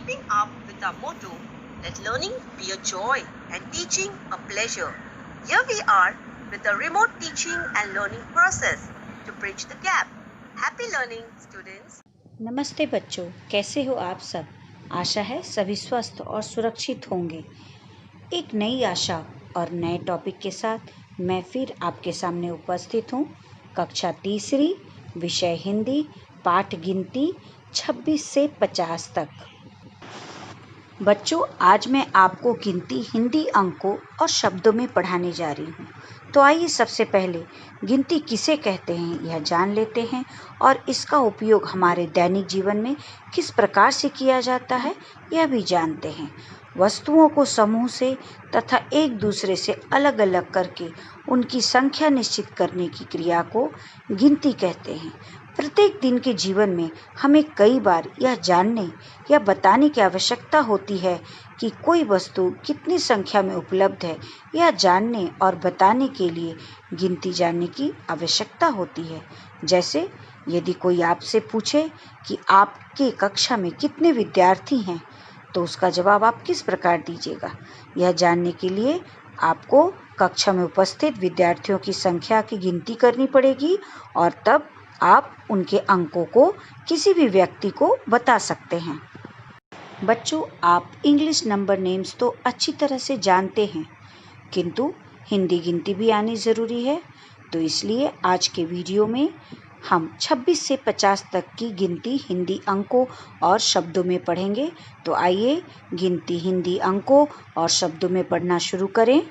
keeping up with our motto, let learning be a joy and teaching a pleasure. Here we are with a remote teaching and learning process to bridge the gap. Happy learning, students. नमस्ते बच्चों, कैसे हो आप सब। आशा है सभी स्वस्थ और सुरक्षित होंगे। एक नई आशा और नए टॉपिक के साथ मैं फिर आपके सामने उपस्थित हूँ। कक्षा तीसरी, विषय हिंदी, पाठ गिनती 26 से 50 तक। बच्चों, आज मैं आपको गिनती हिंदी अंकों और शब्दों में पढ़ाने जा रही हूँ। तो आइए सबसे पहले गिनती किसे कहते हैं यह जान लेते हैं और इसका उपयोग हमारे दैनिक जीवन में किस प्रकार से किया जाता है यह भी जानते हैं। वस्तुओं को समूह से तथा एक दूसरे से अलग अलग करके उनकी संख्या निश्चित करने की क्रिया को गिनती कहते हैं। प्रत्येक दिन के जीवन में हमें कई बार यह जानने या बताने की आवश्यकता होती है कि कोई वस्तु कितनी संख्या में उपलब्ध है। यह जानने और बताने के लिए गिनती जानने की आवश्यकता होती है। जैसे यदि कोई आपसे पूछे कि आपके कक्षा में कितने विद्यार्थी हैं, तो उसका जवाब आप किस प्रकार दीजिएगा। यह जानने के लिए आपको कक्षा में उपस्थित विद्यार्थियों की संख्या की गिनती करनी पड़ेगी और तब आप उनके अंकों को किसी भी व्यक्ति को बता सकते हैं। बच्चों, आप इंग्लिश नंबर नेम्स तो अच्छी तरह से जानते हैं, किंतु हिंदी गिनती भी आनी ज़रूरी है। तो इसलिए आज के वीडियो में हम 26 से 50 तक की गिनती हिंदी अंकों और शब्दों में पढ़ेंगे। तो आइए गिनती हिंदी अंकों और शब्दों में पढ़ना शुरू करें।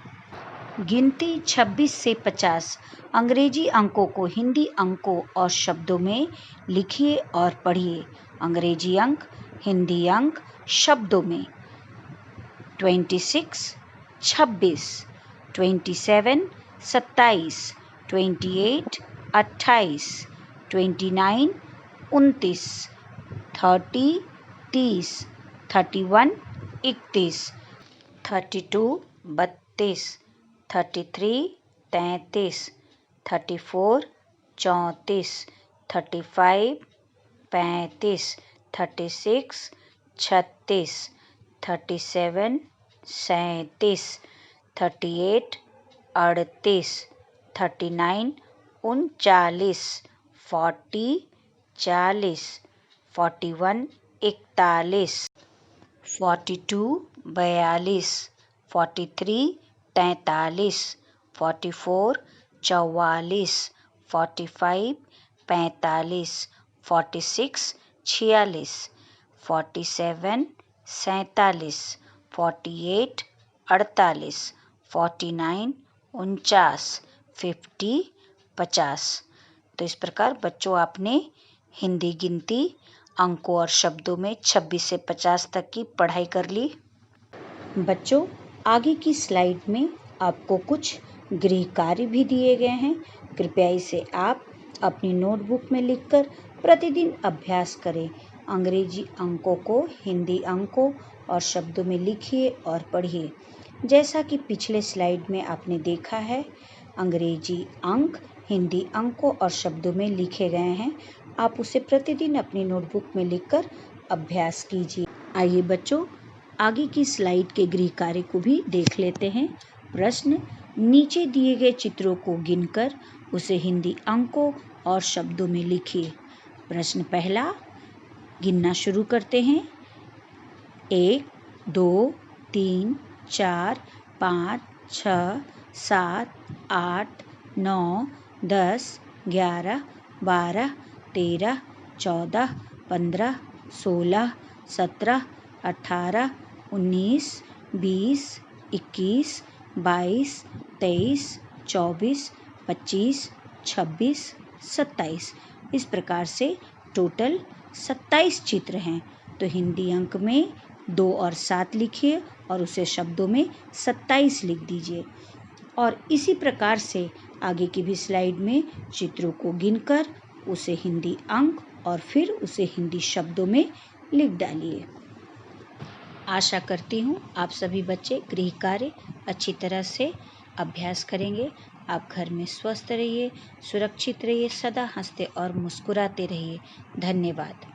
गिनती 26 से 50 अंग्रेजी अंकों को हिंदी अंकों और शब्दों में लिखिए और पढ़िए। अंग्रेजी अंक, हिंदी अंक शब्दों में 26 26, 27 27, 28 28, 29 29, 30 30, 31 31, 32 32, 33 33, 34 34, 35 35, 36 36, 37 37, 38 38, 39 39, 40 40, 41 41, 42 42, 43 43, 44 44, 45 45, 46 46, 47 47, 48 48, 49 49, 50 50। तो इस प्रकार बच्चों आपने हिंदी गिनती अंकों और शब्दों में 26 से 50 तक की पढ़ाई कर ली। बच्चों, आगे की स्लाइड में आपको कुछ गृह कार्य भी दिए गए हैं। कृपया इसे आप अपनी नोटबुक में लिखकर प्रतिदिन अभ्यास करें। अंग्रेजी अंकों को हिंदी अंकों और शब्दों में लिखिए और पढ़िए। जैसा कि पिछले स्लाइड में आपने देखा है, अंग्रेजी अंक हिंदी अंकों और शब्दों में लिखे गए हैं। आप उसे प्रतिदिन अपनी नोटबुक में लिखकर अभ्यास कीजिए। आइए बच्चों, आगे की स्लाइड के गृह कार्य को भी देख लेते हैं। प्रश्न: नीचे दिए गए चित्रों को गिनकर उसे हिंदी अंकों और शब्दों में लिखिए। प्रश्न पहला, गिनना शुरू करते हैं। 1 2 3 4 5 6 7 8 9 10 11 12 13 14 15 16 17 18 19 20 21 22 23 24 25 26 27। इस प्रकार से टोटल 27 चित्र हैं। तो हिंदी अंक में 2 और 7 लिखिए और उसे शब्दों में 27 लिख दीजिए। और इसी प्रकार से आगे की भी स्लाइड में चित्रों को गिनकर उसे हिंदी अंक और फिर उसे हिंदी शब्दों में लिख डालिए। आशा करती हूँ आप सभी बच्चे गृह कार्य अच्छी तरह से अभ्यास करेंगे। आप घर में स्वस्थ रहिए, सुरक्षित रहिए, सदा हंसते और मुस्कुराते रहिए। धन्यवाद।